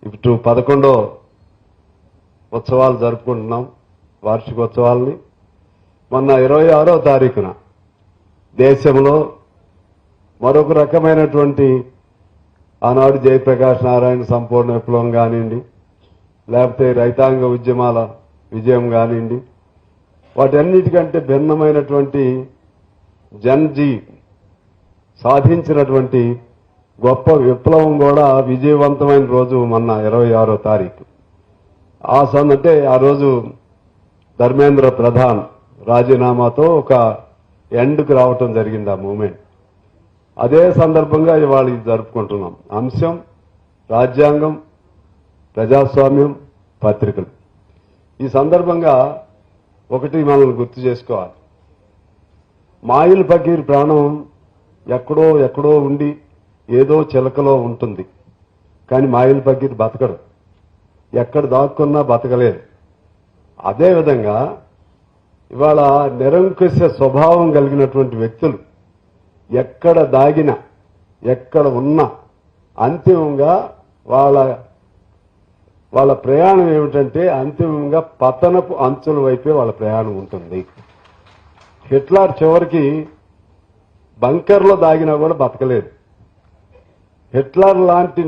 ఇప్పుడు 11వ ఉత్సవాలు జరుపుకుంటున్నాం, వార్షికోత్సవాల్ని. మొన్న 26వ తారీఖున దేశంలో మరొక రకమైనటువంటి ఆనాడు జయప్రకాష్ నారాయణ సంపూర్ణ విప్లవం కానివ్వండి, లేకపోతే రైతాంగ ఉద్యమాల విజయం కానివ్వండి, వాటన్నిటికంటే భిన్నమైనటువంటి జన్జీ సాధించినటువంటి గొప్ప విప్లవం కూడా విజయవంతమైన రోజు మొన్న 26వ తారీఖు. అంటే ఆ రోజు ధర్మేంద్ర ప్రధాన్ రాజీనామాతో ఒక ఎండ్కి రావటం జరిగింది ఆ మూమెంట్. అదే సందర్భంగా ఇవాళ ఇది జరుపుకుంటున్నాం. అంశం రాజ్యాంగం, ప్రజాస్వామ్యం, పత్రికలు. ఈ సందర్భంగా ఒకటి మనం గుర్తు చేసుకోవాలి. మాయిల్ ఫకీర్ ప్రాణం ఎక్కడో ఉండి ఏదో చిలకలో ఉంటుంది, కానీ మాయిల్ ఫకీర్ బతకడు, ఎక్కడ దాక్కున్నా బతకలేదు. అదేవిధంగా ఇవాళ నిరంకుశ స్వభావం కలిగినటువంటి వ్యక్తులు ఎక్కడ దాగినా ఎక్కడ ఉన్నా అంతిమంగా వాళ్ళ ప్రయాణం ఏమిటంటే అంతిమంగా పతనపు అంచుల వైపే వాళ్ళ ప్రయాణం ఉంటుంది. హిట్లర్ చివరికి బంకర్లో దాగినా కూడా బతకలేదు. హిట్లర్ లాంటి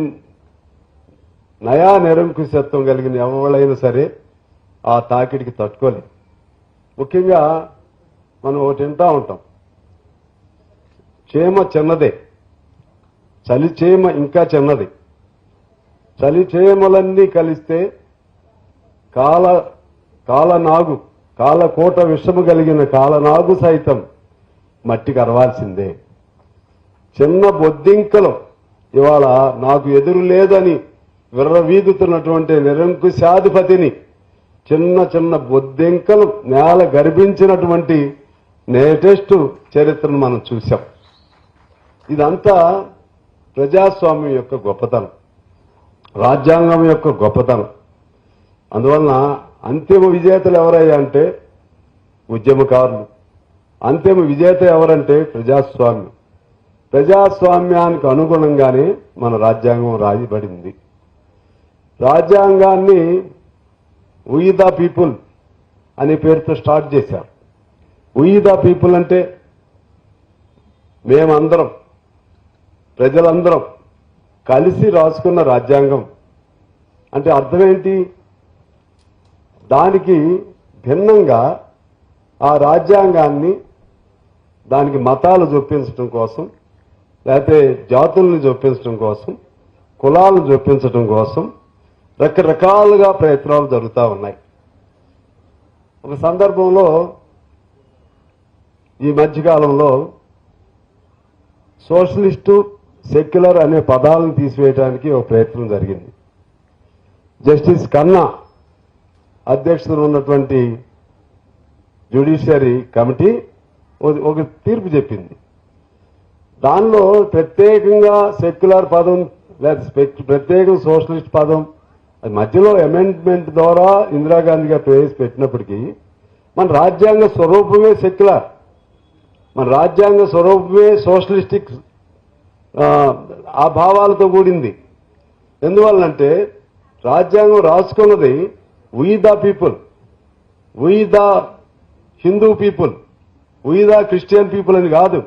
నయా నిరంకుశత్వం కలిగిన ఎవరైనా సరే ఆ తాకిడికి తట్టుకోలేదు. ముఖ్యంగా మనం ఒకటి వింటా ఉంటాం, చీమ చిన్నదే, చలి చీమ ఇంకా చిన్నది, చలి చీమలన్నీ కలిస్తే కాలకోట విషము కలిగిన కాలనాగు సైతం మట్టికి అరవాల్సిందే. చిన్న బొద్దింకలు ఇవాళ నాకు ఎదురు లేదని విర్రవీగుతున్నటువంటి నిరంకుశాధిపతిని చిన్న బొద్దింకలు నేల గర్భించినటువంటి లేటెస్ట్ చరిత్రను మనం చూశాం. ఇదంతా ప్రజాస్వామ్యం యొక్క గొప్పతనం, రాజ్యాంగం యొక్క గొప్పతనం. అందువలన అంతిమ విజేతలు ఎవరయ్యా అంటే ఉద్యమకారులు, అంతిమ విజేత ఎవరంటే ప్రజాస్వామ్యం. ప్రజాస్వామ్యానికి అనుగుణంగానే మన రాజ్యాంగం రాయబడింది. రాజ్యాంగాన్ని వీ ద పీపుల్ అనే పేరుతో స్టార్ట్ చేశారు. వీ ద పీపుల్ అంటే మేమందరం, ప్రజలందరం కలిసి రాసుకున్న రాజ్యాంగం అంటే అర్థం ఏంటి? దానికి భిన్నంగా ఆ రాజ్యాంగాన్ని దానికి మతాలు చొప్పించడం కోసం, లేకపోతే జాతుల్ని చొప్పించడం కోసం, కులాలను చొప్పించడం కోసం రకరకాలుగా ప్రయత్నాలు జరుగుతూ ఉన్నాయి. ఒక సందర్భంలో ఈ మధ్యకాలంలో సోషలిస్టు, సెక్యులర్ అనే పదాలను తీసివేయడానికి ఒక ప్రయత్నం జరిగింది. జస్టిస్ కన్నా అధ్యక్షతన ఉన్నటువంటి జ్యుడిషియరీ కమిటీ ఒక తీర్పు చెప్పింది. దానిలో ప్రత్యేకంగా సెక్యులర్ పదం లేదా ప్రత్యేకం సోషలిస్ట్ పదం అది మధ్యలో అమెండ్మెంట్ ద్వారా ఇందిరాగాంధీ గారు ప్రవేశపెట్టినప్పటికీ మన రాజ్యాంగ స్వరూపమే సెక్యులర్, మన రాజ్యాంగ స్వరూపమే సోషలిస్టిక్ ఆ భావాలతో కూడింది. ఎందువల్లంటే రాజ్యాంగం రాసుకున్నది we the people, we the Hindu people, we the Christian people అని కాదు,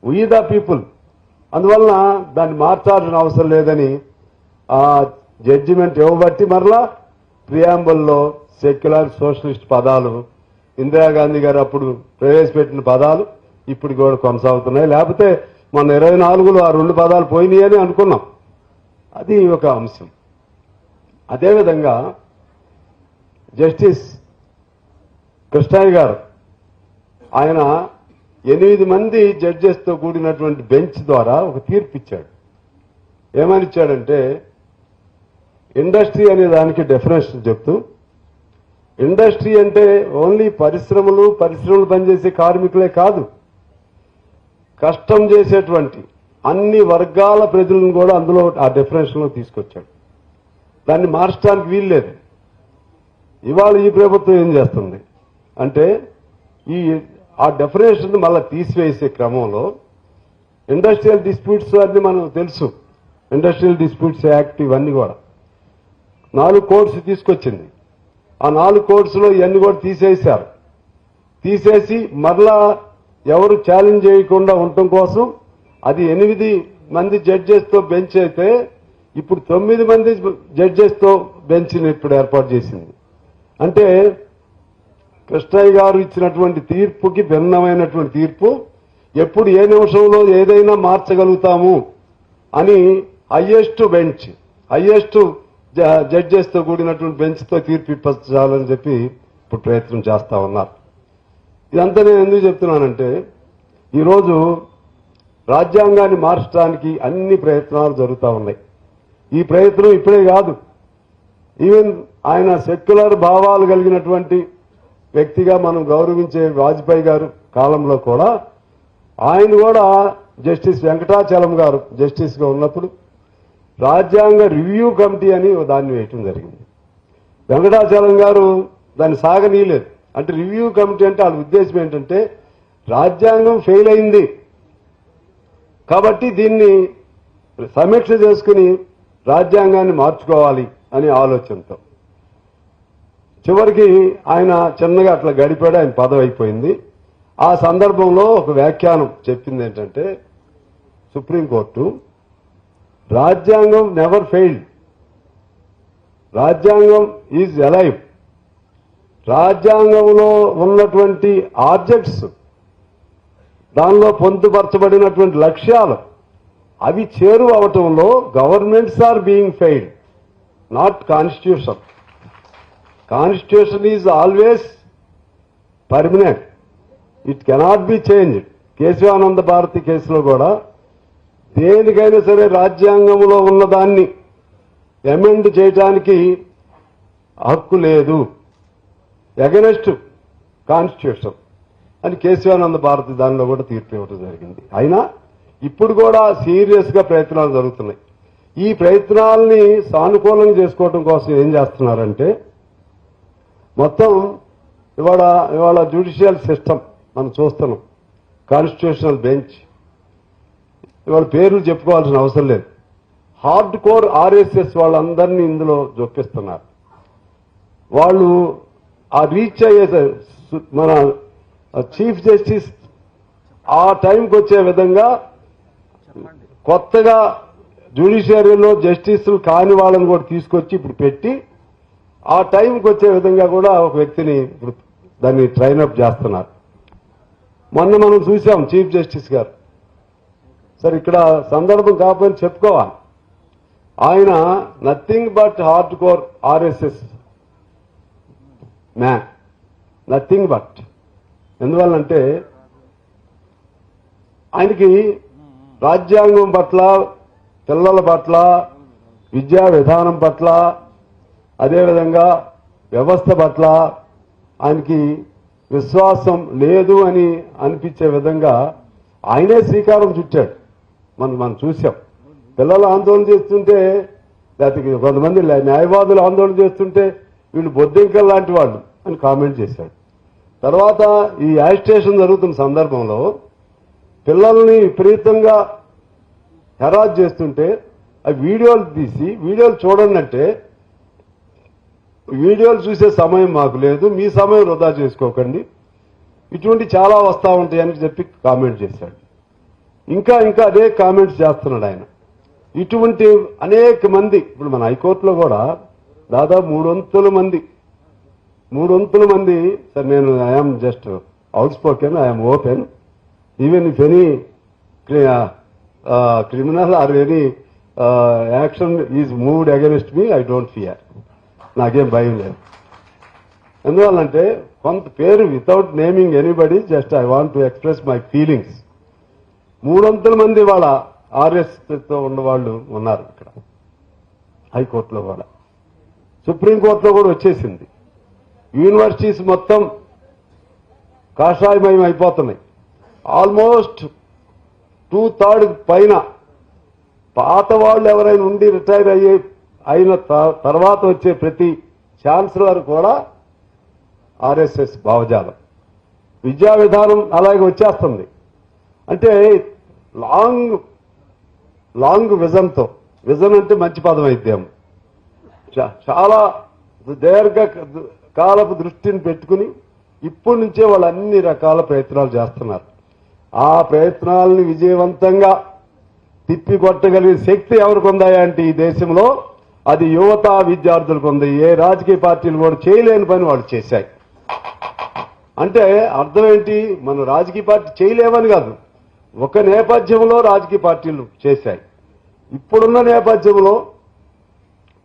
వీ ద పీపుల్. అందువలన దాన్ని మార్చాల్సిన అవసరం లేదని ఆ జడ్జిమెంట్ ఇవ్వబట్టి మరలా ప్రియాంబుల్లో సెక్యులర్, సోషలిస్ట్ పదాలు ఇందిరాగాంధీ గారు అప్పుడు ప్రవేశపెట్టిన పదాలు ఇప్పుడు కూడా కొనసాగుతున్నాయి. లేకపోతే మన 24లో ఆ 2 పదాలు పోయినాయి అని అనుకున్నాం. అది ఒక అంశం. అదేవిధంగా జస్టిస్ కృష్ణయ్య గారు ఆయన 8 మంది జడ్జెస్తో కూడినటువంటి బెంచ్ ద్వారా ఒక తీర్పు ఇచ్చాడు. ఏమని ఇచ్చాడంటే ఇండస్ట్రీ అనే దానికి డెఫినేషన్ చెప్తూ, ఇండస్ట్రీ అంటే ఓన్లీ పరిశ్రమలు పనిచేసే కార్మికులే కాదు, కష్టం చేసేటువంటి అన్ని వర్గాల ప్రజలను కూడా అందులో ఆ డెఫినేషన్లో తీసుకొచ్చాడు. దాన్ని మార్చడానికి వీల్లేదు. ఇవాళ ఈ ప్రభుత్వం ఏం చేస్తుంది అంటే ఆ డెఫినేషన్ మళ్ళీ తీసివేసే క్రమంలో ఇండస్ట్రియల్ డిస్ప్యూట్స్ అన్ని మనకు తెలుసు, ఇండస్ట్రియల్ డిస్ప్యూట్స్ యాక్ట్ ఇవన్నీ కూడా 4 కోడ్స్ తీసుకొచ్చింది. ఆ 4 కోడ్స్లో ఇవన్నీ కూడా తీసేశారు. తీసేసి మరలా ఎవరు ఛాలెంజ్ చేయకుండా ఉండటం కోసం అది 8 మంది జడ్జెస్తో బెంచ్ అయితే ఇప్పుడు 9 మంది జడ్జెస్తో బెంచ్ని ఇప్పుడు ఏర్పాటు చేసింది. అంటే కృష్ణయ్య గారు ఇచ్చినటువంటి తీర్పుకి భిన్నమైనటువంటి తీర్పు. ఎప్పుడు ఏ నిమిషంలో ఏదైనా మార్చగలుగుతాము అని హైయెస్ట్ బెంచ్, హైయెస్ట్ జడ్జెస్తో కూడినటువంటి బెంచ్తో తీర్పు ఇప్పించాలని చెప్పి ఇప్పుడు ప్రయత్నం చేస్తా ఉన్నారు. ఇదంతా నేను ఎందుకు చెప్తున్నానంటే ఈరోజు రాజ్యాంగాన్ని మార్చడానికి అన్ని ప్రయత్నాలు జరుగుతూ ఉన్నాయి. ఈ ప్రయత్నం ఇప్పుడే కాదు, ఈవెన్ ఆయన సెక్యులర్ భావాలు కలిగినటువంటి వ్యక్తిగా మనం గౌరవించే వాజ్పేయి గారు కాలంలో కూడా ఆయన కూడా జస్టిస్ వెంకటాచలం గారు జస్టిస్గా ఉన్నప్పుడు రాజ్యాంగ రివ్యూ కమిటీ అని దాన్ని వేయటం జరిగింది. వెంకటాచలం గారు దాన్ని సాగనీయలేదు. అంటే రివ్యూ కమిటీ అంటే వాళ్ళ ఉద్దేశం ఏంటంటే రాజ్యాంగం ఫెయిల్ అయింది కాబట్టి దీన్ని సమీక్ష చేసుకుని రాజ్యాంగాన్ని మార్చుకోవాలి అనే ఆలోచనతో చివరికి ఆయన చిన్నగా అట్లా గడిపాడు. ఆయన పదవి అయిపోయింది. ఆ సందర్భంలో ఒక వ్యాఖ్యానం చెప్పింది ఏంటంటే సుప్రీంకోర్టు రాజ్యాంగం నెవర్ ఫెయిల్డ్, రాజ్యాంగం ఈజ్ అలైవ్. రాజ్యాంగంలో ఉన్నటువంటి ఆబ్జెక్ట్స్, దానిలో పొందుపరచబడినటువంటి లక్ష్యాలు అవి చేరువ అవటంలో governments are being failed, not constitution. Constitution is always permanent, it cannot be changed. Kesavananda Bharati కేసులో కూడా దేనికైనా సరే రాజ్యాంగంలో ఉన్నదాన్ని అమెండ్ చేయడానికి హక్కు లేదు, అగెనెస్ట్ కాన్స్టిట్యూషన్ అని కేశవానంద భారతి దానిలో కూడా తీర్పు ఇవ్వడం జరిగింది. అయినా ఇప్పుడు కూడా సీరియస్ గా ప్రయత్నాలు జరుగుతున్నాయి. ఈ ప్రయత్నాలని సానుకూలంగా చేసుకోవడం కోసం ఏం చేస్తున్నారంటే మొత్తం ఇవాళ జ్యుడిషియల్ సిస్టమ్ మనం చూస్తున్నాం. కాన్స్టిట్యూషనల్ బెంచ్ ఇవాళ పేర్లు చెప్పుకోవాల్సిన అవసరం లేదు. హార్డ్ కోర్ ఆర్ఎస్ఎస్ వాళ్ళందరినీ ఇందులో జొప్పిస్తున్నారు. వాళ్ళు ఆ రీచ్ అయ్యే మన చీఫ్ జస్టిస్ ఆ టైంకి వచ్చే విధంగా కొత్తగా జ్యుడిషియరీలో జస్టిస్లు కాని వాళ్ళని కూడా తీసుకొచ్చి ఇప్పుడు పెట్టి ఆ టైంకి వచ్చే విధంగా కూడా ఒక వ్యక్తిని ఇప్పుడు దాన్ని ట్రైనప్ చేస్తున్నారు. మొన్న మనం చూసాం చీఫ్ జస్టిస్ గారు. సరే ఇక్కడ సందర్భం కాకపోతే చెప్పుకోవాలి, ఆయన nothing but hard core RSS man, nothing but. ఎందువల్లంటే ఆయనకి రాజ్యాంగం పట్ల, పిల్లల పట్ల, విద్యా విధానం పట్ల, అదేవిధంగా వ్యవస్థ పట్ల ఆయనకి విశ్వాసం లేదు అని అనిపించే విధంగా ఆయనే శ్రీకారం చుట్టాడు. మనం చూసాం. పిల్లలు ఆందోళన చేస్తుంటే, లేకపోతే కొంతమంది న్యాయవాదులు ఆందోళన చేస్తుంటే వీళ్ళు బొద్దింకలు లాంటి వాళ్ళు అని కామెంట్ చేశాడు. తర్వాత ఈ యాజిటేషన్ జరుగుతున్న సందర్భంలో పిల్లల్ని విపరీతంగా హెరాస్ చేస్తుంటే ఆ వీడియోలు తీసి వీడియోలు చూడండి అంటే వీడియోలు చూసే సమయం మాకు లేదు, మీ సమయం వృధా చేసుకోకండి, ఇటువంటి చాలా వస్తూ ఉంటాయని చెప్పి కామెంట్ చేశాడు. ఇంకా అదే కామెంట్స్ చేస్తున్నాడు ఆయన. ఇటువంటి అనేక మంది ఇప్పుడు మన హైకోర్టులో కూడా దాదాపు 300 మంది సార్, నేను I'm just out spoken, I'm open, even if any criminal or any action is moved against me, I don't fear, నాకేం భయం లేదు. ఎందువల్లంటే కొంత పేరు without naming anybody, just I want to express my feelings. 300 మంది వాళ్ళ ఆర్ఎస్తో ఉన్నవాళ్ళు ఉన్నారు ఇక్కడ హైకోర్టులో కూడా, సుప్రీంకోర్టులో కూడా వచ్చేసింది. యూనివర్సిటీస్ మొత్తం కాషాయమయం అయిపోతున్నాయి. ఆల్మోస్ట్ 2/3 పైన పాత వాళ్ళు ఎవరైనా ఉండి రిటైర్ అయిన తర్వాత వచ్చే ప్రతి ఛాన్సలర్ కూడా ఆర్ఎస్ఎస్ భావజాలం. విద్యా విధానం అలాగే వచ్చేస్తుంది. అంటే లాంగ్ విజన్తో, విజన్ అంటే మంచి పదం అయిద్దాం, చాలా దీర్ఘ కాలపు దృష్టిని పెట్టుకుని ఇప్పటి నుంచే వాళ్ళు అన్ని రకాల ప్రయత్నాలు చేస్తున్నారు. ఆ ప్రయత్నాలను విజయవంతంగా తిప్పికొట్టగలిగే శక్తి ఎవరికి ఉందాయా అంటే ఈ దేశంలో అది యువత విద్యార్థులకు ఉంది. ఏ రాజకీయ పార్టీలు కూడా చేయలేని పని వాళ్ళు చేశాయి. అంటే అర్థం ఏంటి? మన రాజకీయ పార్టీ చేయలేమని కాదు, ఒక నేపథ్యంలో రాజకీయ పార్టీలు చేశాయి. ఇప్పుడున్న నేపథ్యంలో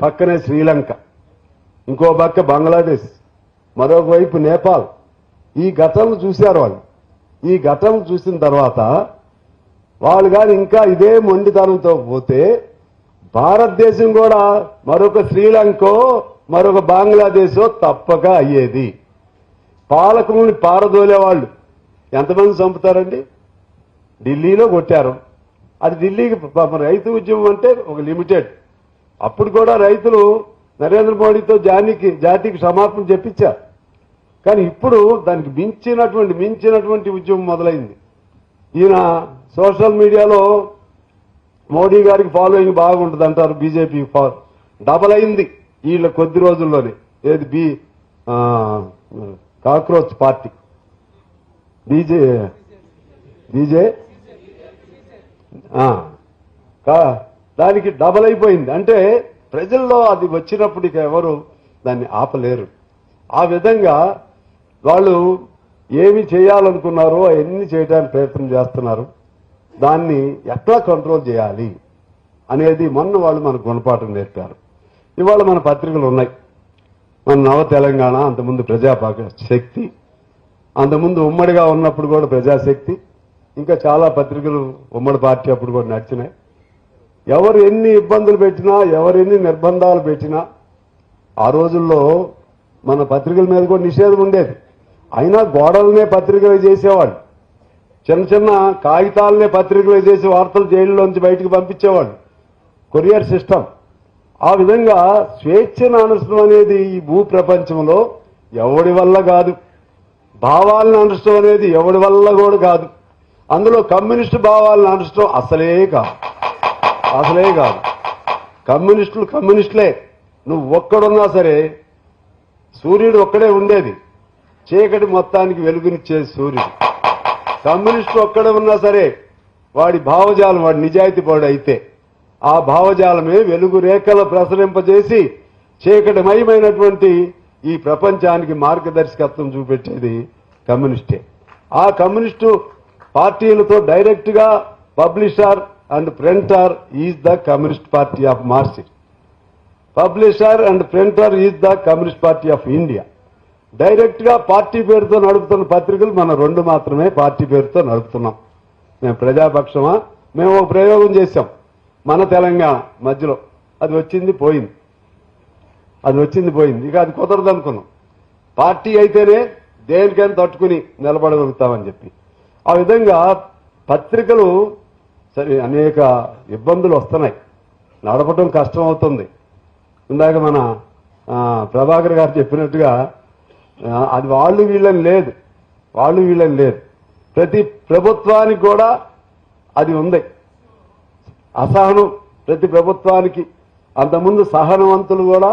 పక్కనే శ్రీలంక, ఇంకో పక్క బంగ్లాదేశ్, మరొక వైపు నేపాల్. ఈ ఘటనలు చూశారు వాళ్ళు. ఈ ఘటనలు చూసిన తర్వాత వాళ్ళు కానీ ఇంకా ఇదే మొండితనంతో పోతే భారతదేశం కూడా మరొక శ్రీలంకో మరొక బంగ్లాదేశో తప్పక అయ్యేది. పాలకుని పారదోలే వాళ్ళు ఎంతమంది చంపుతారండి? ఢిల్లీలో కొట్టారు. అది ఢిల్లీకి రైతు ఉద్యమం అంటే ఒక లిమిటెడ్. అప్పుడు కూడా రైతులు నరేంద్ర మోడీతో జాతికి క్షమాపణ చెప్పించారు. కానీ ఇప్పుడు దానికి మించినటువంటి ఉద్యమం మొదలైంది. ఈయన సోషల్ మీడియాలో మోడీ గారికి ఫాలోయింగ్ బాగుంటుంది అంటారు. బీజేపీ డబల్ అయింది వీళ్ళ కొద్ది రోజుల్లోనే. ఏది కాక్రోచ్ పార్టీ బీజే దానికి డబల్ అయిపోయింది. అంటే ప్రజల్లో అది వచ్చినప్పుడు ఇక ఎవరు దాన్ని ఆపలేరు. ఆ విధంగా వాళ్ళు ఏమి చేయాలనుకున్నారో అవన్నీ చేయడానికి ప్రయత్నం చేస్తున్నారు. దాన్ని ఎట్లా కంట్రోల్ చేయాలి అనేది మొన్న వాళ్ళు మనకు గుణపాఠం నేర్పారు. ఇవాళ మన పత్రికలు ఉన్నాయి. మన నవ తెలంగాణ, అంతకుముందు ప్రజాశక్తి, అంతకుముందు ఉమ్మడిగా ఉన్నప్పుడు కూడా ప్రజాశక్తి, ఇంకా చాలా పత్రికలు ఉమ్మడి పార్టీ అప్పుడు కూడా నడిచినాయి. ఎవరు ఎన్ని ఇబ్బందులు పెట్టినా, ఎవరు ఎన్ని నిర్బంధాలు పెట్టినా ఆ రోజుల్లో మన పత్రికల మీద కూడా నిషేధం ఉండేది. అయినా గోడలనే పత్రికలు చేసేవాళ్ళు, చిన్న చిన్న కాగితాలనే పత్రికలు చేసి వార్తలు జైల్లోంచి బయటకు పంపించేవాళ్ళు. Courier system. ఆ విధంగా స్వేచ్ఛను అనర్చడం అనేది ఈ భూ ప్రపంచంలో ఎవడి వల్ల కాదు. భావాలను అనర్చడం అనేది ఎవడి వల్ల కూడా కాదు. అందులో కమ్యూనిస్టు భావాలను అనర్చడం అసలే కాదు. కమ్యూనిస్టులే. నువ్వు ఒక్కడున్నా సరే, సూర్యుడు ఒక్కడే ఉండేది, చీకటి మొత్తానికి వెలుగునిచ్చేది సూర్యుడు. కమ్యూనిస్టు ఒక్కడే ఉన్నా సరే వాడి భావజాలం, వాడి నిజాయితీ పడు అయితే ఆ భావజాలమే వెలుగు రేఖలు ప్రసరింపజేసి చీకటిమయమైనటువంటి ఈ ప్రపంచానికి మార్గదర్శకత్వం చూపెట్టేది కమ్యూనిస్టే. ఆ కమ్యూనిస్టు పార్టీలతో డైరెక్ట్ గా publisher and printer is the communist party of Marxist. Publisher and printer is the communist party of India. Direct గా పార్టీ పేరుతో నడుపుతున్న పత్రికలు మన రెండు మాత్రమే పార్టీ పేరుతో నడుపుతున్నాం. మేము ప్రజాపక్షమా? మేము ఒక ప్రయోగం చేశాం మన తెలంగాణ మధ్యలో. అది వచ్చింది పోయింది. ఇక అది కుదరదు అనుకున్నాం. పార్టీ అయితేనే దేనికైనా తట్టుకుని నిలబడగలుగుతామని చెప్పి. ఆ విధంగా పత్రికలు సరే అనేక ఇబ్బందులు వస్తున్నాయి, నడపడం కష్టం అవుతుంది. ఇందాక మన ప్రభాకర్ గారు చెప్పినట్టుగా అది వాళ్ళు వీళ్ళని లేదు. ప్రతి ప్రభుత్వానికి కూడా అది ఉంది అసహనం. ప్రతి ప్రభుత్వానికి అంతకుముందు సహనవంతులు కూడా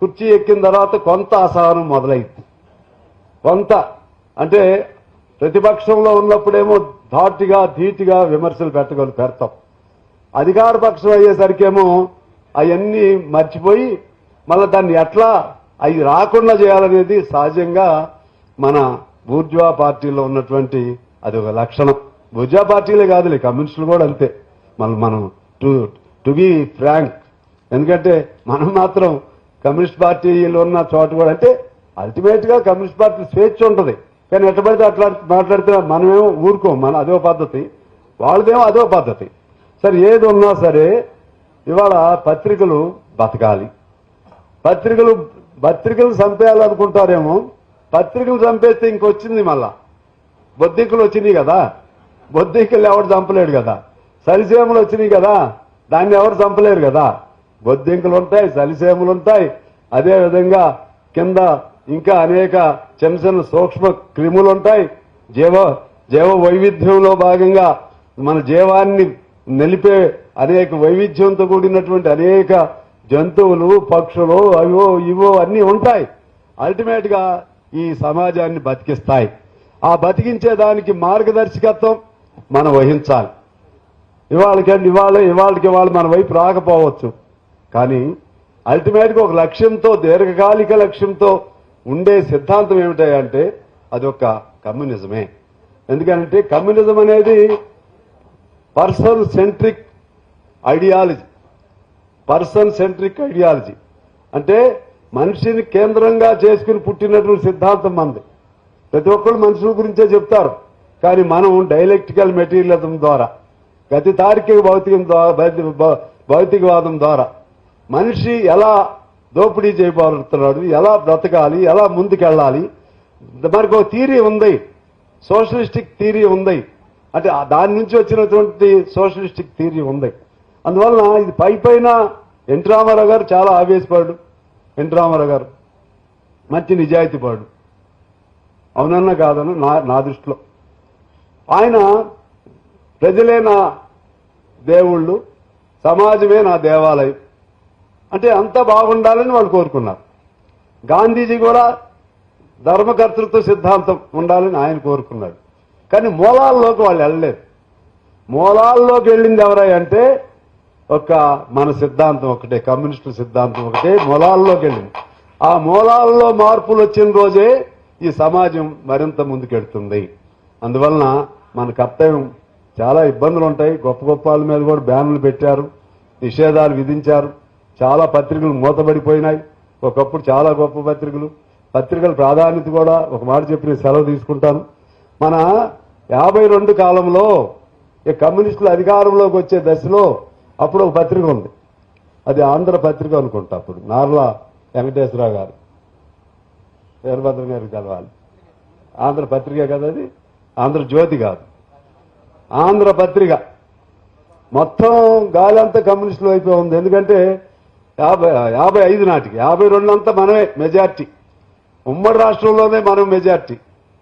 కుర్చీ ఎక్కిన తర్వాత కొంత అసహనం మొదలైంది. కొంత అంటే ప్రతిపక్షంలో ఉన్నప్పుడేమో ధీటుగా విమర్శలు పెడతాం. అధికార పక్షం అయ్యేసరికేమో అవన్నీ మర్చిపోయి మళ్ళీ దాన్ని ఎట్లా అవి రాకుండా చేయాలనేది సహజంగా మన బూర్జువా పార్టీలో ఉన్నటువంటి అది ఒక లక్షణం. బూర్జువా పార్టీలే కాదులే, కమ్యూనిస్టులు కూడా అంతే. మనం టు బి ఫ్రాంక్, ఎందుకంటే మనం మాత్రం కమ్యూనిస్ట్ పార్టీలో ఉన్న చోట కూడా అంటే అల్టిమేట్ గా కమ్యూనిస్ట్ పార్టీ స్వేచ్ఛ ఉంటుంది. కానీ ఎట్టబడితే అట్లా మాట్లాడితే మనమేమో ఊరుకోం. అదో పద్ధతి, వాళ్ళదేమో అదో పద్ధతి. సరే ఏది ఉన్నా సరే ఇవాళ పత్రికలు బతకాలి. పత్రికలు చంపేయాలనుకుంటారేమో. పత్రికలు చంపేస్తే ఇంకొచ్చింది మళ్ళా బొద్దింకలు వచ్చినాయి కదా. బొద్దింకలు ఎవరు చంపలేడు కదా. సలిసేములు వచ్చినాయి కదా, దాన్ని ఎవరు చంపలేరు కదా. బొద్దింకలు ఉంటాయి, సలిసేములు ఉంటాయి. అదేవిధంగా కింద ఇంకా అనేక చిన్న చిన్న సూక్ష్మ క్రిములు ఉంటాయి. జీవ వైవిధ్యంలో భాగంగా మన జీవాన్ని నిలిపే అనేక వైవిధ్యంతో కూడినటువంటి అనేక జంతువులు, పక్షులు, అవో ఇవో అన్నీ ఉంటాయి. అల్టిమేట్ గా ఈ సమాజాన్ని బతికిస్తాయి. ఆ బతికించేదానికి మార్గదర్శకత్వం మనం వహించాలి. ఇవాళకి మన వైపు రాకపోవచ్చు, కానీ అల్టిమేట్ గా ఒక లక్ష్యంతో, దీర్ఘకాలిక లక్ష్యంతో ఉండే సిద్ధాంతం ఏమిటంటే అది ఒక కమ్యూనిజమే. ఎందుకంటే కమ్యూనిజం అనేది పర్సన్ సెంట్రిక్ ఐడియాలజీ. అంటే మనిషిని కేంద్రంగా చేసుకుని పుట్టినటువంటి సిద్ధాంతం మంది. ప్రతి ఒక్కరు మనుషుల గురించే చెప్తారు, కానీ మనం డైలెక్టికల్ మెటీరియలిజం ద్వారా, గతి తార్కిక భౌతికవాదం ద్వారా మనిషి ఎలా దోపిడీ చేయబడుతున్నాడు, ఎలా బ్రతకాలి, ఎలా ముందుకెళ్ళాలి, మనకు ఒక థియరీ ఉంది, సోషలిస్టిక్ థియరీ ఉంది. అంటే దాని నుంచి వచ్చినటువంటి సోషలిస్టిక్ థియరీ ఉంది. అందువలన ఇది పైన ఎన్టీ రామారావు గారు చాలా ఆవేశపడు. ఎన్టీ రామారావు గారు మంచి నిజాయితీపడు, అవునన్నా కాదన్న నా దృష్టిలో. ఆయన ప్రజలే నా దేవుళ్ళు, సమాజమే నా దేవాలయం అంటే అంతా బాగుండాలని వాళ్ళు కోరుకున్నారు. గాంధీజీ కూడా ధర్మకర్తృత్వ సిద్ధాంతం ఉండాలని ఆయన కోరుకున్నాడు. కానీ మూలాల్లోకి వాళ్ళు వెళ్ళలేదు. మూలాల్లోకి వెళ్ళింది ఎవరంటే మన సిద్ధాంతం ఒకటే, కమ్యూనిస్టు సిద్ధాంతం ఒకటే మూలాల్లోకి వెళ్ళింది. ఆ మూలాల్లో మార్పులు వచ్చిన రోజే ఈ సమాజం మరింత ముందుకెడుతుంది. అందువలన మన కర్తవ్యం, చాలా ఇబ్బందులు ఉంటాయి. గొప్ప వాళ్ళ మీద కూడా బ్యాన్లు పెట్టారు, నిషేధాలు విధించారు. చాలా పత్రికలు మూతబడిపోయినాయి. ఒకప్పుడు చాలా గొప్ప పత్రికల ప్రాధాన్యత కూడా, ఒక మాట చెప్పి సెలవు తీసుకుంటాను. మన 52 కాలంలో ఈ కమ్యూనిస్టులు అధికారంలోకి వచ్చే దశలో అప్పుడు ఒక పత్రిక ఉంది, అది ఆంధ్ర పత్రిక అనుకుంటా. అప్పుడు నార్ల వెంకటేశ్వరరావు గారు, వీరభద్రం గారికి తెలవాలి. ఆంధ్ర పత్రిక కదా అది, ఆంధ్రజ్యోతి కాదు, ఆంధ్ర పత్రిక. మొత్తం గాలంతా కమ్యూనిస్టుల వైపే ఉంది. ఎందుకంటే 55 నాటికి 52 అంతా మనమే మెజార్టీ. ఉమ్మడి రాష్ట్రంలోనే మనం మెజార్టీ.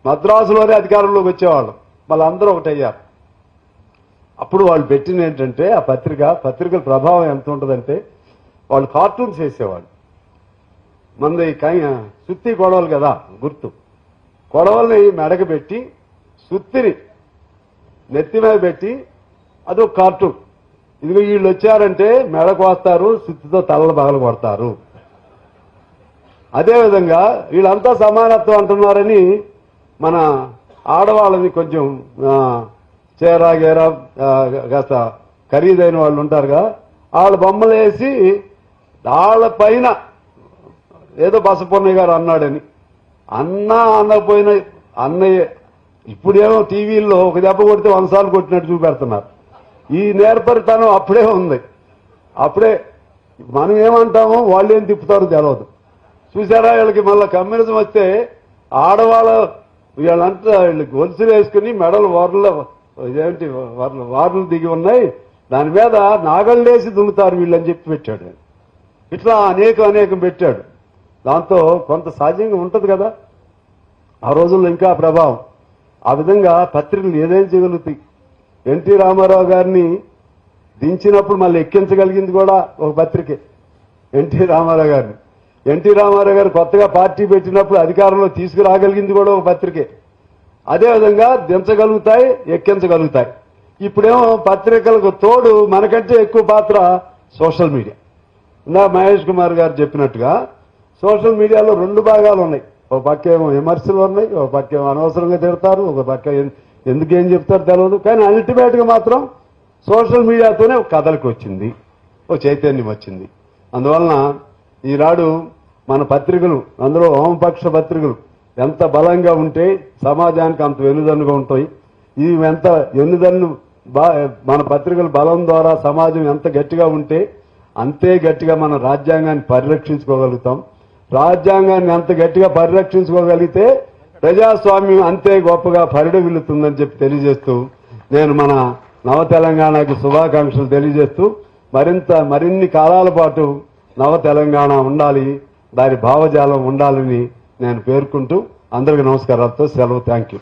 మద్రాసులోనే అధికారంలోకి వచ్చేవాళ్ళం, మళ్ళీ అందరూ ఒకటయ్యారు. అప్పుడు వాళ్ళు పెట్టిన ఏంటంటే ఆ పత్రికల ప్రభావం ఎంత ఉంటుందంటే, వాళ్ళు కార్టూన్స్ వేసేవాళ్ళు. మనది సుత్తి కొడవలు కదా గుర్తు, కొడవల్ని మెడకు పెట్టి సుత్తిని నెత్తి మీద పెట్టి అదొక కార్టూన్. ఇదిగో వీళ్ళు వచ్చారంటే మెడకు వస్తారు, సుత్తితో తలలు పగలు కొడతారు. అదేవిధంగా వీళ్ళంతా సమానత్వం అంటున్నారని మన ఆడవాళ్ళని కొంచెం చీరా గేరా కాస్త ఖరీదైన వాళ్ళు ఉంటారుగా, వాళ్ళ బొమ్మలు వేసి వాళ్ళ పైన ఏదో బసపూర్ణయ్య గారు అన్నాడని అనకపోయిన అన్నయ్య. ఇప్పుడేమో టీవీల్లో ఒక దెబ్బ కొడితే 100 సార్లు కొట్టినట్టు చూపెడుతున్నారు. ఈ నేర్పరితనం అప్పుడే ఉంది. అప్పుడే మనం ఏమంటామో వాళ్ళు ఏం తిప్పుతారో తెలియదు. చూసారా, వీళ్ళకి మళ్ళీ కమ్యూనిజం వస్తే ఆడవాళ్ళ వీళ్ళంతా వీళ్ళకి గొలుసులు వేసుకుని మెడలు వార్లు దిగి ఉన్నాయి, దాని మీద నాగళ్ళేసి దున్నుతారు వీళ్ళని చెప్పి పెట్టాడు. ఇట్లా అనేకం పెట్టాడు. దాంతో కొంత సహజంగా ఉంటుంది కదా ఆ రోజుల్లో ఇంకా ప్రభావం. ఆ విధంగా పత్రికలు ఏదైనా చేయగలుగుతాయి. ఎన్టీ రామారావు గారిని దించినప్పుడు మళ్ళీ ఎక్కించగలిగింది కూడా ఒక పత్రికే, ఎన్టీ రామారావు గారు కొత్తగా పార్టీ పెట్టినప్పుడు అధికారంలో తీసుకురాగలిగింది కూడా ఒక పత్రికే. అదేవిధంగా దించగలుగుతాయి, ఎక్కించగలుగుతాయి. ఇప్పుడేమో పత్రికలకు తోడు మనకంటే ఎక్కువ పాత్ర సోషల్ మీడియా. ఇందా మహేష్ కుమార్ గారు చెప్పినట్టుగా సోషల్ మీడియాలో 2 భాగాలు ఉన్నాయి. ఒక పక్క ఏమో విమర్శలు ఉన్నాయి, ఒక పక్క ఏమో అనవసరంగా తిడతారు, ఒక పక్క ఎందుకేం చెప్తారు తెలియదు. కానీ అల్టిమేట్ గా మాత్రం సోషల్ మీడియాతోనే ఒక కథలకు వచ్చింది, ఒక చైతన్యం వచ్చింది. అందువలన ఈనాడు మన పత్రికలు, అందులో వామపక్ష పత్రికలు ఎంత బలంగా ఉంటే సమాజానికి అంత వెన్నుదన్నుగా ఉంటాయి. ఇవి ఎంత వెన్నుదన్ను మన పత్రికల బలం ద్వారా సమాజం ఎంత గట్టిగా ఉంటే అంతే గట్టిగా మన రాజ్యాంగాన్ని పరిరక్షించుకోగలుగుతాం. రాజ్యాంగాన్ని అంత గట్టిగా పరిరక్షించుకోగలిగితే ప్రజాస్వామ్యం అంతే గొప్పగా పరిడవిల్లుతుందని చెప్పి తెలియజేస్తూ నేను మన నవ తెలంగాణకి శుభాకాంక్షలు తెలియజేస్తూ మరిన్ని కాలాల పాటు నవ తెలంగాణ ఉండాలి, దాని భావజాలం ఉండాలని నేను పేర్కొంటూ అందరికీ నమస్కారాలతో సెలవు. Thank you.